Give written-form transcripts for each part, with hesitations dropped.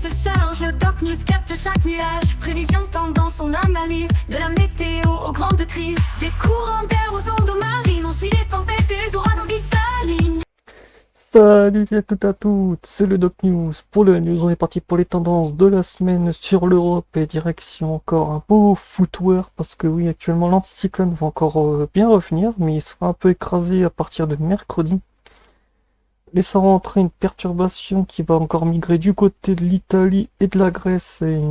se charge, le Doc News capte chaque nuage. Prévision, tendance, on analyse. De la météo aux grandes crises. Des courants d'air aux ondes marines. On suit les tempêtes et les ouragans qui s'alignent. Salut à toutes et à toutes, c'est le Doc News. Pour le news, on est parti pour les tendances de la semaine sur l'Europe et direction encore un beau footwear parce que oui, actuellement l'anticyclone va encore bien revenir, mais il sera un peu écrasé à partir de mercredi, laissant rentrer une perturbation qui va encore migrer du côté de l'Italie et de la Grèce et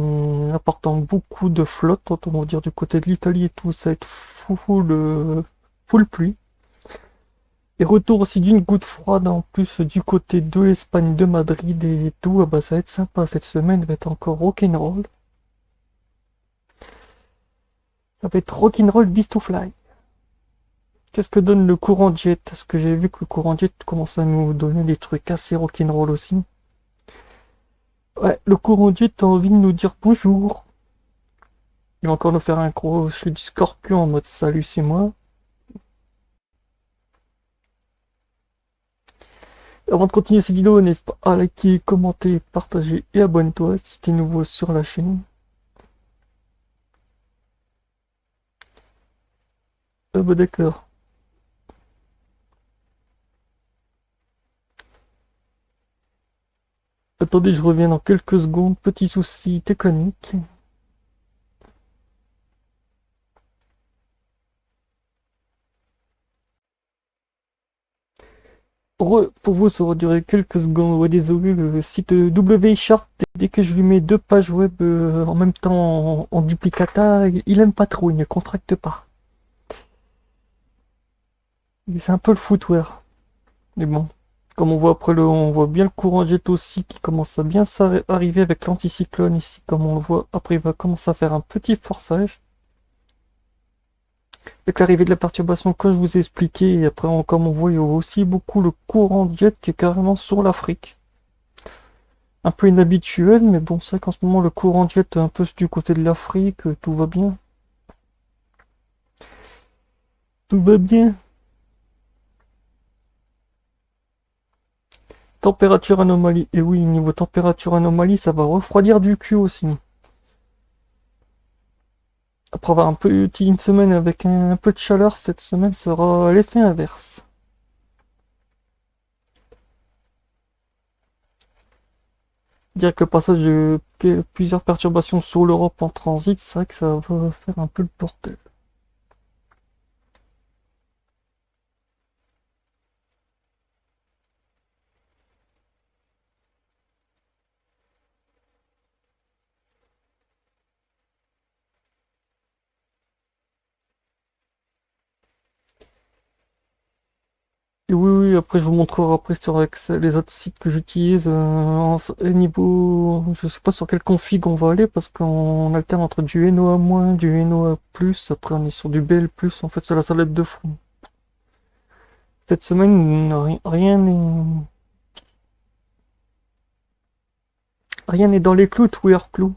apportant beaucoup de flotte, autrement dire du côté de l'Italie et tout, ça va être full pluie. Et retour aussi d'une goutte froide en plus du côté de l'Espagne, de Madrid et tout. Ah bah ça va être sympa, cette semaine va être encore rock'n'roll. Ça va être rock'n'roll Beast to Fly. Qu'est-ce que donne le courant jet? Parce que j'ai vu que le courant jet commence à nous donner des trucs assez rock'n'roll aussi. Ouais, le courant jet a envie de nous dire bonjour. Il va encore nous faire un crochet du scorpion en mode salut c'est moi. Avant de continuer cette vidéo, n'hésite pas à liker, commenter, partager et abonne-toi si tu es nouveau sur la chaîne. Ah bah d'accord. Attendez, je reviens dans quelques secondes. Petit souci technique. Pour vous, ça va durer quelques secondes. Ouais, désolé, le site WeChart, dès que je lui mets deux pages web en même temps en duplicata, il aime pas trop, il ne contracte pas. C'est un peu le footwear. Mais bon, comme on voit après, on voit bien le courant jet aussi qui commence à bien arriver avec l'anticyclone ici. Comme on le voit, après il va commencer à faire un petit forçage. Avec l'arrivée de la perturbation, comme je vous ai expliqué, et après, comme on voit, il y a aussi beaucoup le courant jet qui est carrément sur l'Afrique. Un peu inhabituel, mais bon, c'est vrai qu'en ce moment, le courant jet est un peu du côté de l'Afrique, tout va bien. Tout va bien. Température anomalie. Et oui, niveau température anomalie, ça va refroidir du cul aussi. Après avoir un peu eu une semaine avec un peu de chaleur, cette semaine sera l'effet inverse. Dire que le passage de plusieurs perturbations sur l'Europe en transit, c'est vrai que ça va faire un peu le bordel. Et oui, oui, après je vous montrerai après sur les autres sites que j'utilise niveau, je sais pas sur quelle config on va aller parce qu'on alterne entre du NOA-, du NOA+, après on est sur du BL+, en fait c'est la salade de fond. Cette semaine, rien n'est dans les clous, tout est hors clous.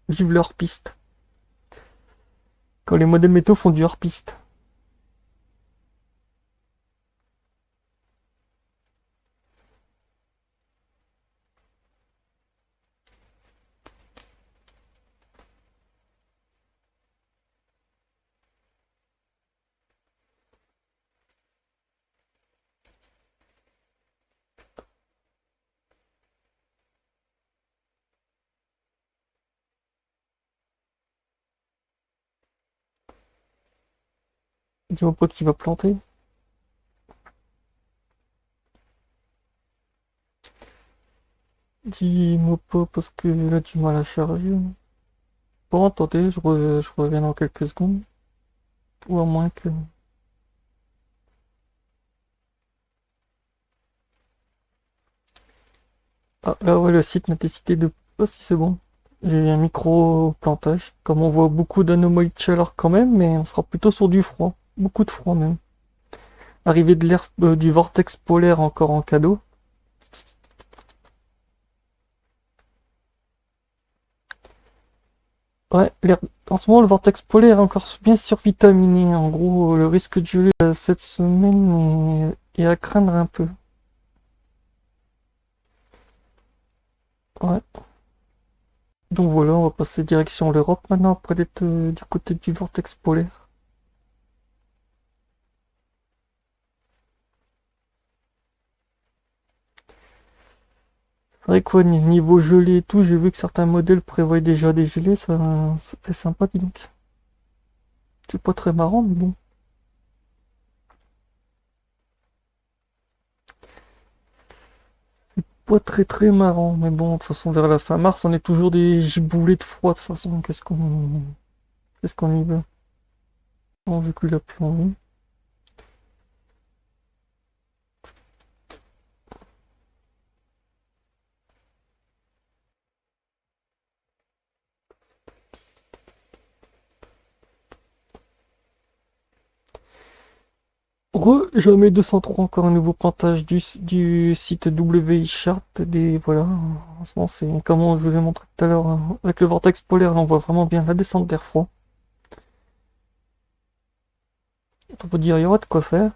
Vive leur piste. Quand les modèles métaux font du hors piste. Dis-moi pas qui va planter. Dis-moi pas parce que là du mal à charger. Bon, attendez, je reviens dans quelques secondes. Ou à moins que... Ah, là ouais, le site m'a décidé de... Oh si c'est bon. J'ai eu un micro-plantage. Comme on voit beaucoup d'anomalies de chaleur quand même, mais on sera plutôt sur du froid. Beaucoup de froid même. Arrivée de l'air du vortex polaire encore en cadeau. Ouais, en ce moment le vortex polaire est encore bien survitaminé. En gros, le risque de gelée cette semaine est à craindre un peu. Ouais. Donc voilà, on va passer direction l'Europe maintenant, après d'être du côté du vortex polaire. C'est vrai quoi, niveau gelée et tout, j'ai vu que certains modèles prévoient déjà des gelées, ça c'est sympa, dis donc. C'est pas très marrant, mais bon. Pas très très marrant, mais bon, de toute façon, vers la fin mars, on est toujours des giboulées de froid, de toute façon, qu'est-ce qu'on y veut? On veut que la pluie. Jamais 203, encore un nouveau pointage du site WI-Chart, voilà, en ce moment, c'est, comme je vous ai montré tout à l'heure, hein, avec le vortex polaire, là, on voit vraiment bien la descente d'air froid. On peut dire, il y aura de quoi faire.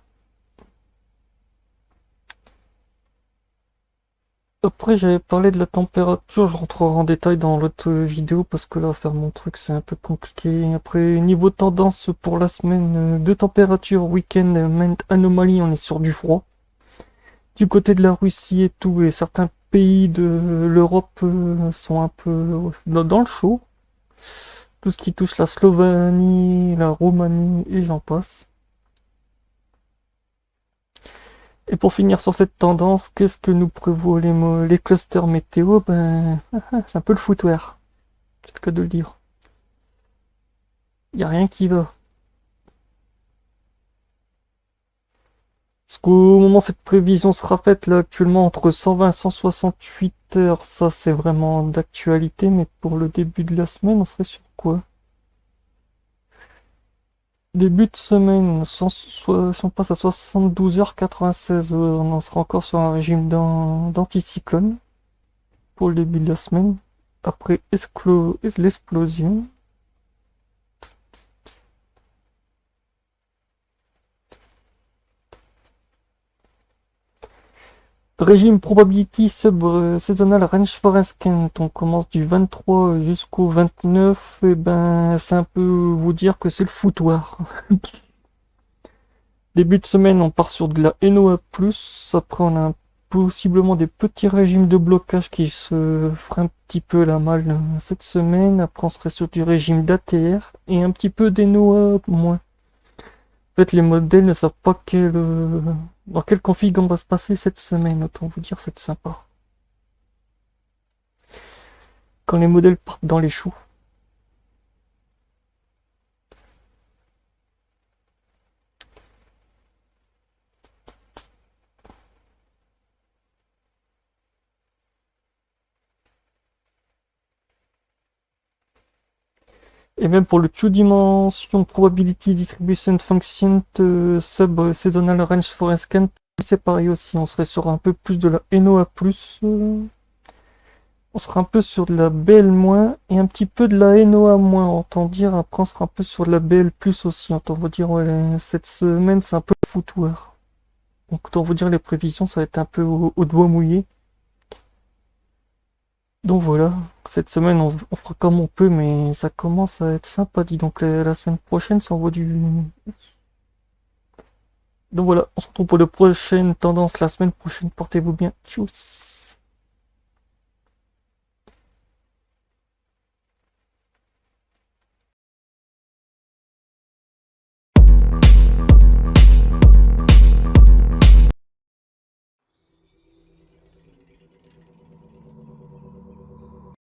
Après, j'avais parlé de la température, je rentrerai en détail dans l'autre vidéo parce que là, faire mon truc, c'est un peu compliqué. Après, niveau tendance pour la semaine de température, week-end, anomalie, on est sur du froid. Du côté de la Russie et tout, et certains pays de l'Europe sont un peu dans le chaud. Tout ce qui touche la Slovénie, la Roumanie et j'en passe. Et pour finir sur cette tendance, qu'est-ce que nous prévoient les clusters météo? Ben, c'est un peu le footwear. C'est le cas de le dire. Y a rien qui va. Parce qu'au moment où cette prévision sera faite, là, actuellement, entre 120 et 168 heures, ça, c'est vraiment d'actualité, mais pour le début de la semaine, on serait sur quoi? Début de semaine, si on passe à 72 heures 96, on en sera encore sur un régime d'anticyclone pour le début de la semaine. Après l'explosion. Régime probability seasonal range forescent. On commence du 23 jusqu'au 29. Et ben, c'est un peu vous dire que c'est le foutoir. Début de semaine, on part sur de la NOA+. Après, on a possiblement des petits régimes de blocage qui se feraient un petit peu la malle cette semaine. Après, on serait sur du régime d'ATR et un petit peu d'NOA moins. En fait, les modèles ne savent pas dans quelle config on va se passer cette semaine. Autant vous dire, c'est sympa. Quand les modèles partent dans les choux. Et même pour le two-dimension probability distribution function sub seasonal range forescent, c'est pareil aussi. On serait sur un peu plus de la NOA+. On sera un peu sur de la BL- et un petit peu de la NOA-, entend dire. Après, on sera un peu sur de la BL+ aussi. Autant vous dire, ouais, cette semaine, c'est un peu foutoir. Donc, autant vous dire, les prévisions, ça va être un peu au doigt mouillé. Donc voilà, cette semaine, on fera comme on peut, mais ça commence à être sympa. Dis donc, la semaine prochaine, ça envoie du... Donc voilà, on se retrouve pour la prochaine tendance la semaine prochaine. Portez-vous bien. Tchuss.